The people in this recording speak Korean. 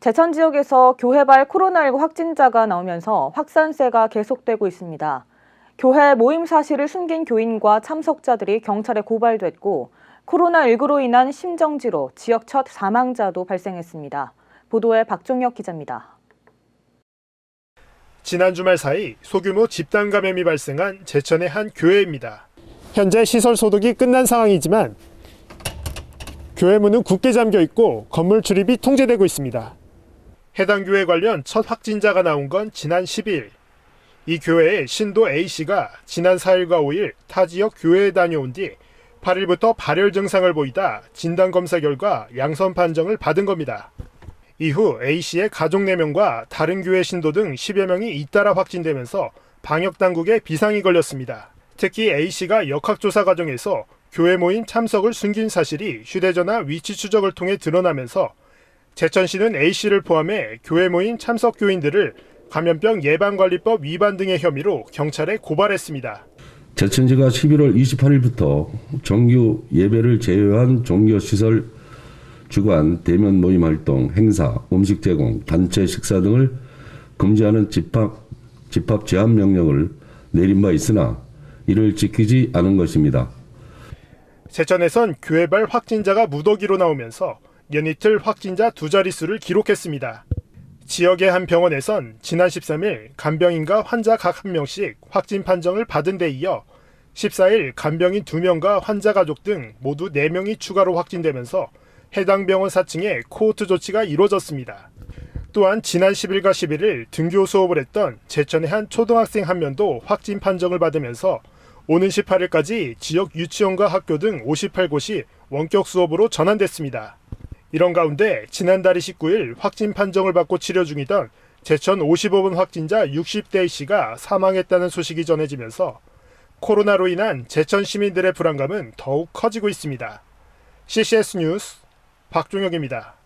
제천 지역에서 교회발 코로나19 확진자가 나오면서 확산세가 계속되고 있습니다. 교회 모임 사실을 숨긴 교인과 참석자들이 경찰에 고발됐고 코로나19로 인한 심정지로 지역 첫 사망자도 발생했습니다. 보도에 박종혁 기자입니다. 지난 주말 사이 소규모 집단 감염이 발생한 제천의 한 교회입니다. 현재 시설 소독이 끝난 상황이지만 교회 문은 굳게 잠겨 있고 건물 출입이 통제되고 있습니다. 해당 교회 관련 첫 확진자가 나온 건 지난 10일. 이 교회의 신도 A씨가 지난 4일과 5일 타 지역 교회에 다녀온 뒤 8일부터 발열 증상을 보이다 진단검사 결과 양성 판정을 받은 겁니다. 이후 A씨의 가족 4명과 다른 교회 신도 등 10여 명이 잇따라 확진되면서 방역당국에 비상이 걸렸습니다. 특히 A씨가 역학조사 과정에서 교회 모임 참석을 숨긴 사실이 휴대전화 위치 추적을 통해 드러나면서 제천시는 A씨를 포함해 교회 모임 참석 교인들을 감염병 예방관리법 위반 등의 혐의로 경찰에 고발했습니다. 제천시가 11월 28일부터 정규 예배를 제외한 종교시설 주관, 대면 모임 활동, 행사, 음식 제공, 단체 식사 등을 금지하는 집합 제한 명령을 내린 바 있으나 이를 지키지 않은 것입니다. 제천에선 교회발 확진자가 무더기로 나오면서 연이틀 확진자 2자릿수를 기록했습니다. 지역의 한 병원에선 지난 13일 간병인과 환자 각 1명씩 확진 판정을 받은 데 이어 14일 간병인 2명과 환자 가족 등 모두 4명이 추가로 확진되면서 해당 병원 4층에 코호트 조치가 이루어졌습니다. 또한 지난 10일과 11일 등교 수업을 했던 제천의 한 초등학생 1명도 확진 판정을 받으면서 오는 18일까지 지역 유치원과 학교 등 58곳이 원격 수업으로 전환됐습니다. 이런 가운데 지난달 29일 확진 판정을 받고 치료 중이던 제천 55번 확진자 60대 C가 사망했다는 소식이 전해지면서 코로나로 인한 제천 시민들의 불안감은 더욱 커지고 있습니다. CCS 뉴스 박종혁입니다.